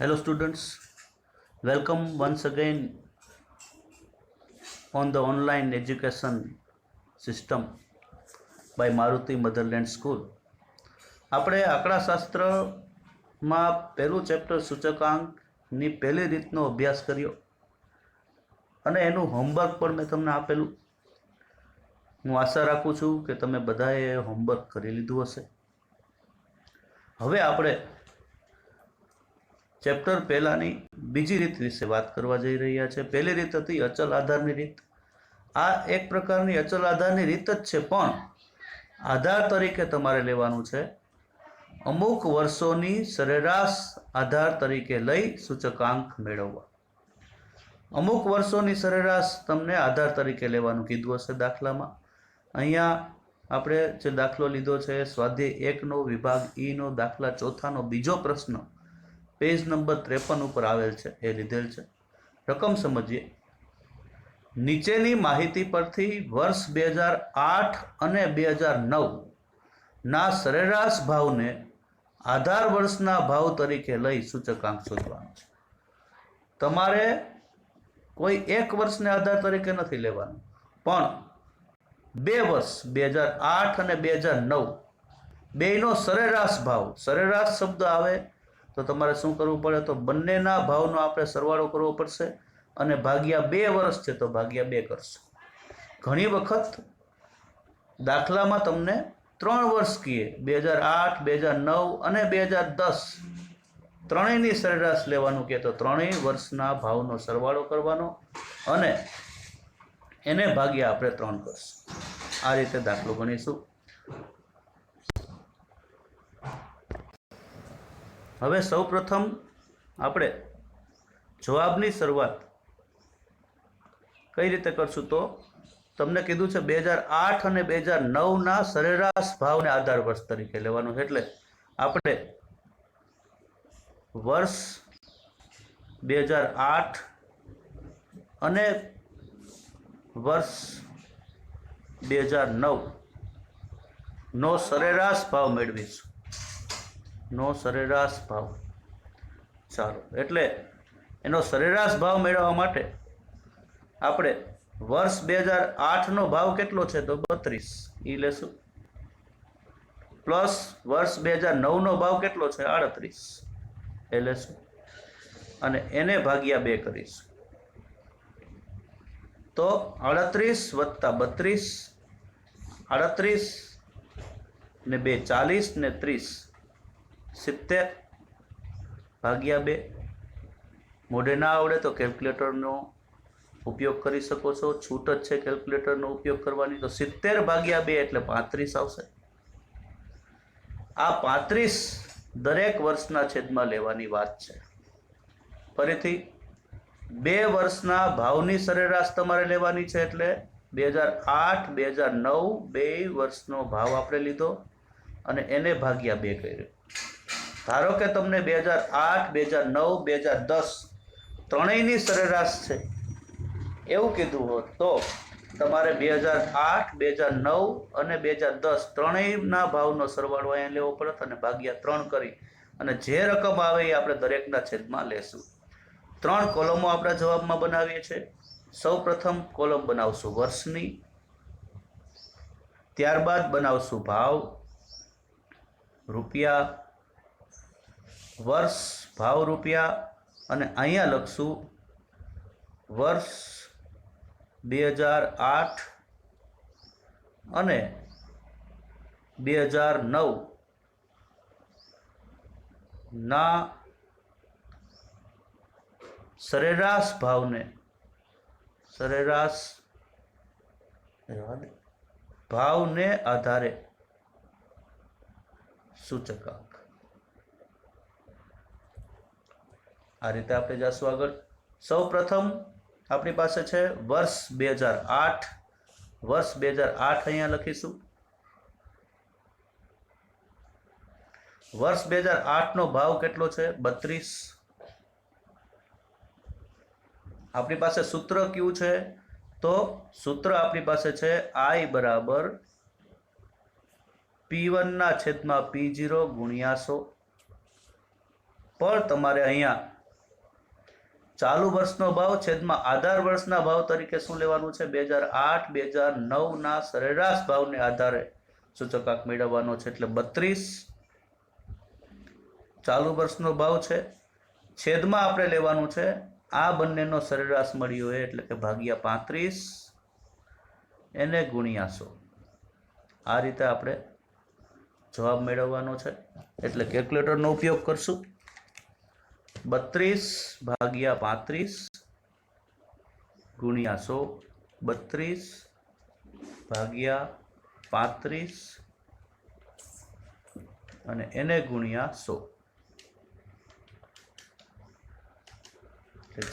Hello, students. Welcome once again on the online education system by Maruti Motherland School. આપણે આંકડાશાસ્ત્રમાં પહેલું chapter સૂચકાંકની પહેલી રીતનો અભ્યાસ કર્યો અને એનું હોમવર્ક પણ મેં તમને આપેલું. હું આશા રાખું છું કે તમે બધાએ હોમવર્ક કરી લીધું હશે. હવે આપણે ચેપ્ટર પહેલાની બીજી રીત વિશે વાત કરવા જઈ રહ્યા છે. પહેલી રીત હતી અચલ આધારની રીત. આ એક પ્રકારની અચલ આધારની રીત જ છે, પણ આધાર તરીકે તમારે લેવાનું છે અમુક વર્ષોની સરેરાશ આધાર તરીકે લઈ સૂચકાંક મેળવવા. અમુક વર્ષોની સરેરાશ તમને આધાર તરીકે લેવાનું કીધું હશે દાખલામાં. અહીંયા આપણે જે દાખલો લીધો છે સ્વાધ્યાય 1નો વિભાગ ઈનો દાખલા 4નો બીજો પ્રશ્ન પેજ નંબર 53 ઉપર આવેલ છે, એ લીધેલ છે. રકમ સમજીએ. નીચેની માહિતી પરથી વર્ષ 2008 અને 2009 ના સરેરાશ ભાવને આધાર વર્ષના ભાવ તરીકે લઈ સૂચકાંક શોધવાનો છે. તમારે કોઈ એક વર્ષને આધાર તરીકે નથી લેવાનું, પણ 2 વર્ષ 2008 અને 2009 બેયનો સરેરાશ ભાવ. સરેરાશ શબ્દ આવે તો તમારે શું કરવું પડે? તો બંનેના ભાવનો આપણે સરવાળો કરવો પડશે અને ભાગ્યા 2 વર્ષ છે તો ભાગ્યા 2 કરશું. ઘણી વખત દાખલામાં તમને 3 વર્ષ કહીએ, 2008, 2009 અને 2010 ત્રણેયની સરેરાશ લેવાનું કહે તો ત્રણેય વર્ષના ભાવનો સરવાળો કરવાનો અને એને ભાગ્યા આપણે 3 કરશું. આ રીતે દાખલો ગણીશું. હવે સૌ પ્રથમ આપણે જવાબની શરૂઆત કઈ રીતે કરશું? તો તમને કીધું છે 2008 અને 2009ના સરેરાશ ભાવને આધાર વર્ષ તરીકે લેવાનું છે. એટલે આપણે વર્ષ 2008 અને વર્ષ 2009 નો સરેરાશ ભાવ મેળવીશું. નો સરેરાશ ભાવ. ચાલો, એટલે એનો સરેરાશ ભાવ મેળવવા માટે આપણે વર્ષ 2008નો ભાવ કેટલો છે? તો 32 એ લેશું, પ્લસ વર્ષ 2009નો ભાવ કેટલો છે? 38 એ લેશું અને એને ભાગ્યા 2 કરીશું. તો 38 વત્તા 32, 38 ને 2 40 ને 30 70 ભાગ્યા 2. મોઢે ના આવડે તો કેલ્ક્યુલેટરનો ઉપયોગ કરી શકો છો, છૂટ જ છે કેલ્ક્યુલેટરનો ઉપયોગ કરવાની. તો 70 ભાગ્યા 2 એટલે 35 આવશે. આ 35 દરેક વર્ષના છેદમાં લેવાની વાત છે. ફરીથી 2 વર્ષના ભાવની સરેરાશ તમારે લેવાની છે. એટલે 2008 2009 બે વર્ષનો ભાવ આપણે લીધો અને એને ભાગ્યા 2 કર્યો. ધારો કે તમને 2008 2009 2010 ત્રણેયની સરેરાશ છે એવું કીધું હોત તો તમારે 2008 2009 અને 2010 ત્રણેયના ભાવનો સરવાળો અહીંયા લેવો પડત અને ભાગ્યા 3 કરી અને જે રકમ આવે એ આપણે દરેકના છેદમાં લેશું. 3 કોલમો આપણા જવાબમાં બનાવીએ છીએ. સૌ પ્રથમ કોલમ બનાવશું વર્ષની, ત્યારબાદ બનાવશું ભાવ રૂપિયા, વર્ષ ભાવ રૂપિયા અને અહીંયા લખશું વર્ષ 2008 અને 2009 ના સરેરાશ ભાવને આધારે સૂચકાંક. આ રીતે આપણે જઈશું આગળ. સૌ પ્રથમ આપણી પાસે છે વર્ષ 2008. વર્ષ 2008 અહીંયા લખીશું. વર્ષ 2008નો ભાવ કેટલો છે? 32. આપણી પાસે સૂત્ર કયું છે? તો સૂત્ર આપણી પાસે છે I બરાબર P1 ના છેદમાં P0 ગુણ્યા 100. પણ તમારે અહીંયા ચાલુ વર્ષનો ભાવ છેદમાં આધાર વર્ષના ભાવ તરીકે શું લેવાનું છે? 2008-2009 સરેરાશ ભાવને આધારે સૂચકાંક મેળવવાનો છે, એટલે 32 ચાલુ વર્ષનો ભાવ છે, છેદમાં આપણે લેવાનું છે આ બંનેનો સરેરાશ મળ્યો હોય એટલે કે ભાગ્યા 35 એને ગુણ્યા 100. આ રીતે આપણે જવાબ મેળવવાનો છે. એટલે કેલ્ક્યુલેટરનો ઉપયોગ કરશું. 32 ભાગ્યા 35 ગુણ્યા 100, 32 ભાગ્યા 35 અને એને ગુણ્યા 100.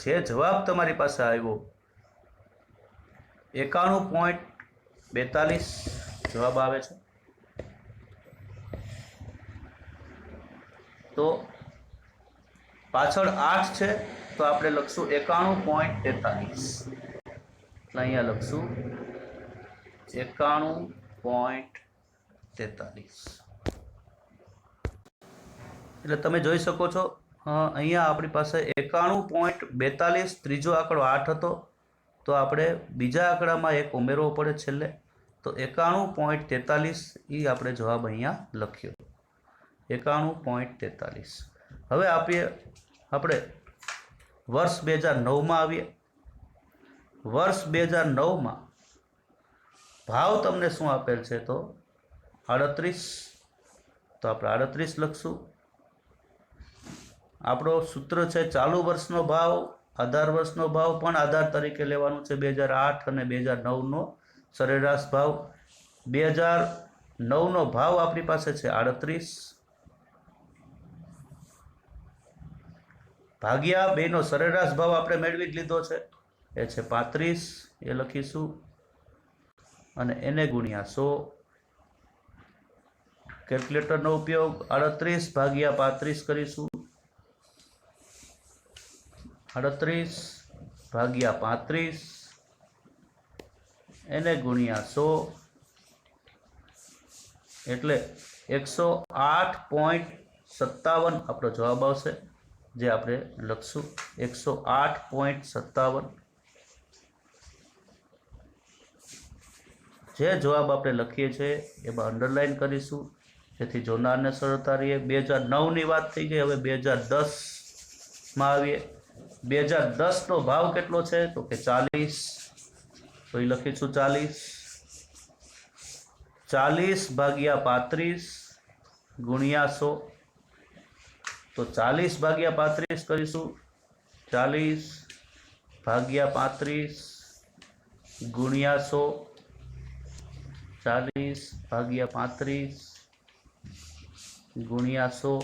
જે જવાબ તમારી પાસે આવ્યો 91.42 જવાબ આવે છે. તો પાછળ 8 છે તો આપણે લખશું 91.43. એટલે અહીંયા લખશું 91.43. એટલે તમે જોઈ શકો છો અહીંયા આપણી પાસે 91.42 ત્રીજો આંકડો 8 હતો, તો આપણે બીજા આંકડામાં એક ઉમેરવો પડે છેલ્લે, તો 91.43 એ આપણે જવાબ અહીંયા લખ્યો 91.43. હવે આપણે વર્ષ 2009માં આવીએ. વર્ષ 2009માં ભાવ તમને શું આપેલ છે? તો 38. તો આપણે 38 લખશું. આપણો સૂત્ર છે ચાલુ વર્ષનો ભાવ, આધાર વર્ષનો ભાવ પણ આધાર તરીકે લેવાનું છે 2008 અને 2009નો સરેરાશ ભાવ. 2009નો ભાવ આપણી પાસે છે 38 ભાગ્યા 2નો સરેરાશ ભાવ આપણે મેળવી જ લીધો છે, એ છે 35, એ લખીશું, અને એને ગુણ્યા 100. કેલ્ક્યુલેટરનો ઉપયોગ 38 ભાગ્યા 35 કરીશું. 38 ભાગ્યા 35 એને ગુણ્યા 100 એટલે 108.57 આપણો જવાબ આવશે, જે આપણે લખશું 108.57. જે જવાબ આપણે લખીએ છીએ એમાં અંડરલાઈન કરીશું જેથી જોનારને સરળતા રહે. 2009ની વાત થઈ ગઈ. હવે 2010માં આવીએ. 2010નો ભાવ કેટલો છે? તો કે 40. તો એ લખીશું 40 ભાગ્યા 35 ગુણ્યા 100. તો 40 ભાગ્યા 35 કરીશું. 40 ભાગ્યા 35 ગુણ્યા 100. 40 ભાગ્યા 35 ગુણ્યા 100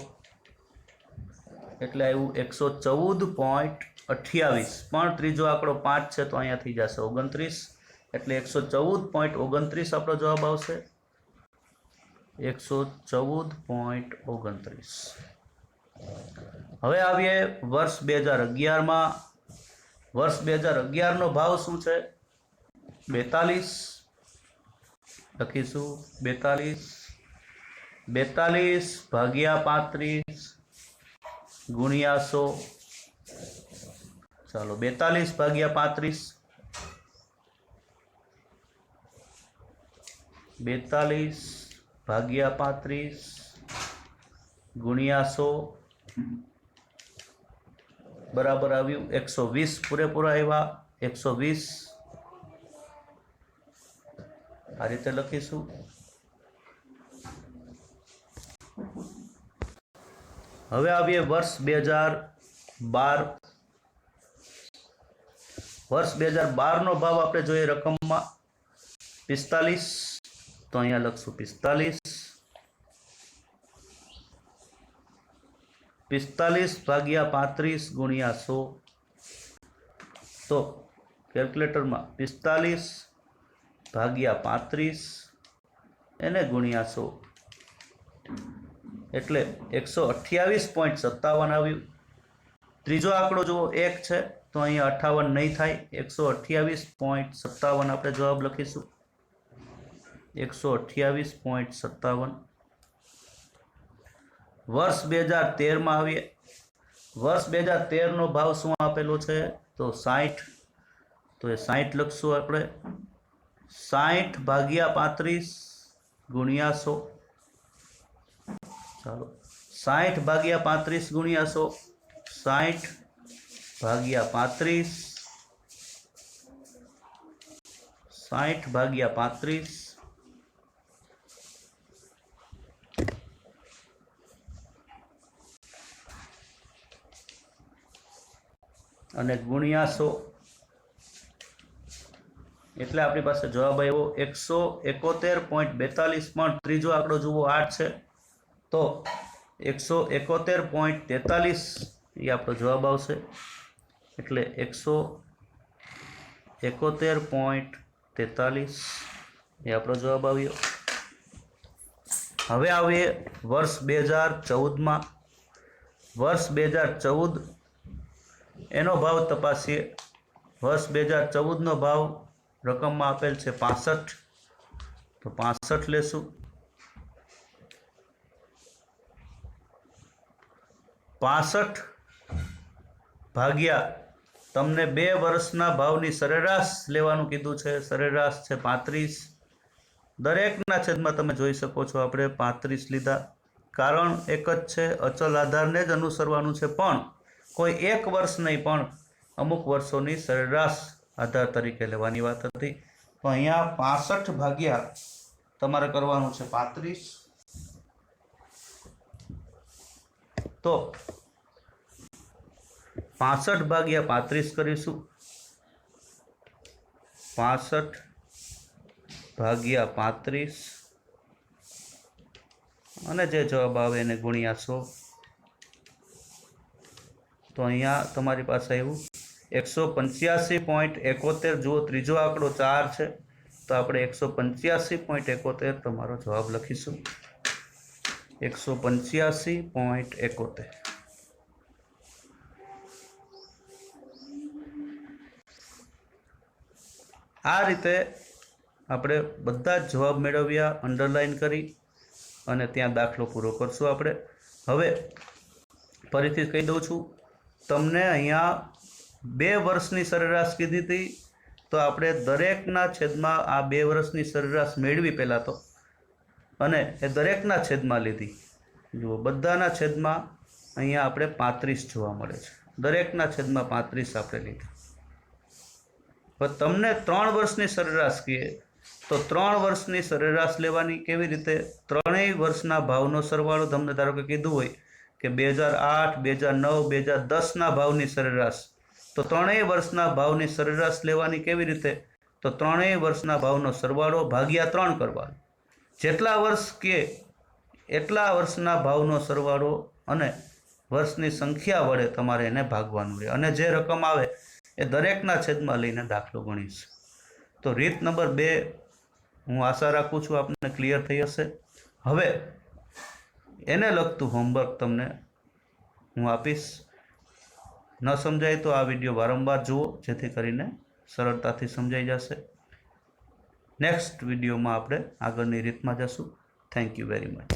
એટલે આવ્યું 114.28. પણ ત્રીજો આંકડો 5 છે તો અહીંયા થઈ જશે 29, એટલે 114.29 આપણો જવાબ આવશે. 114.29. હવે આવીએ વર્ષ 2011માં. વર્ષ 2011નો ભાવ શું છે? 42 લખીશું. 42 ભાગ્યા 35 ગુણ્યા 100. ચાલો 42 ભાગ્યા 35 42 ભાગ્યા 35 ગુણ્યા 100 બરાબર આવ્યું 120. પૂરેપૂરા આવ્યા 120. આ રીતે લખીશું. હવે આવીએ વર્ષ 2012. વર્ષ 2012નો ભાવ આપણે જોઈએ રકમમાં 45. તો અહીંયા લખશું 45 ભાગ્યા 35 ગુણ્યા 100. તો કેલ્ક્યુલેટરમાં 45 ભાગ્યા 35 એને ગુણ્યા 100 એટલે 128.57 આવ્યું. ત્રીજો આંકડો જુઓ 1 છે તો અહીંયા 58 નહીં થાય. 128.57 આપણે જવાબ લખીશું. 128.57. વર્ષ 2013માં આવીએ. વર્ષ 2013 ભાવ શું આપેલો છે? તો 60. તો એ 60 લખશું આપણે. 60 ભાગ્યા 35 ગુણ્યા 100. ચાલો, 60 ભાગ્યા 35 ગુણ્યા 100. 60 ભાગ્યા 35, 60 ભાગ્યા 35 અને ગુણ્યા 100, એટલે આપણી પાસે જવાબ આવ્યો 171.42. પણ ત્રીજો આંકડો જુઓ 8 છે, તો 171.43 એ આપણો જવાબ આવશે. એટલે 171.43 એ આપણો જવાબ આવ્યો. હવે આવીએ વર્ષ 2014માં. વર્ષ 2014 એનો ભાવ તપાસીએ. વર્ષ 2014નો ભાવ રકમમાં આપેલ છે 65. તો 65 લેશું. 65 ભાગ્યા તમને 2 વર્ષના ભાવની સરેરાશ લેવાનું કીધું છે. સરેરાશ છે 35. દરેકના છેદમાં તમે જોઈ શકો છો આપણે 35 લીધા. કારણ એક જ છે, અચલ આધારને જ અનુસરવાનું છે, પણ કોઈ એક વર્ષ નહીં, પણ અમુક વર્ષોની સરેરાશ આધાર તરીકે લેવાની વાત હતી. તો અહીંયા 65 ભાગ્યા તમારે કરવાનું છે 35. તો 65 ભાગ્યા 35 કરીશું. 65 ભાગ્યા 35 અને જે જવાબ આવે એને ગુણ્યા 100. તો અહીંયા તમારી પાસે આવ્યું 185.71. જુઓ ત્રીજો આંકડો 4 છે, તો આપણે 185.71 તમારો જવાબ લખીશું. 185.71. આ રીતે આપણે બધા જ જવાબ મેળવ્યા, અંડરલાઈન કરી અને ત્યાં દાખલો પૂરો કરશું આપણે. હવે ફરીથી કહી દઉં છું, તમને અહીંયા 2 વર્ષની સરેરાશ કીધી હતી, તો આપણે દરેકના છેદમાં આ 2 વર્ષની સરેરાશ મેળવી પહેલાં તો, અને એ દરેકના છેદમાં લીધી. જુઓ બધાના છેદમાં અહીંયા આપણે 35 જોવા મળે છે. દરેકના છેદમાં 35 આપણે લીધી. પણ તમને 3 વર્ષની સરેરાશ કહીએ તો 3 વર્ષની સરેરાશ લેવાની કેવી રીતે? ત્રણેય વર્ષના ભાવનો સરવાળો તમને ધારો કે કીધું હોય કે 2008, 2009, 2010ના ભાવની સરેરાશ, તો ત્રણેય વર્ષના ભાવની સરેરાશ લેવાની કેવી રીતે? તો ત્રણેય વર્ષના ભાવનો સરવાળો ભાગ્યા 3 કરવાનો. જેટલા વર્ષ કે એટલા વર્ષના ભાવનો સરવાળો અને વર્ષની સંખ્યા વડે તમારે એને ભાગવાનું રહે, અને જે રકમ આવે એ દરેકના છેદમાં લઈને દાખલો ગણીશ. તો રીત નંબર 2 હું આશા રાખું છું આપને ક્લિયર થઈ હશે. હવે એને લગતું હોમવર્ક તમને હું આપીશ. ન સમજાય તો આ વિડીયો વારંવાર જુઓ, જેથી કરીને સરળતાથી સમજાઈ જશે. નેક્સ્ટ વિડીયોમાં આપણે આગળની રીતમાં જશું. Thank you very much.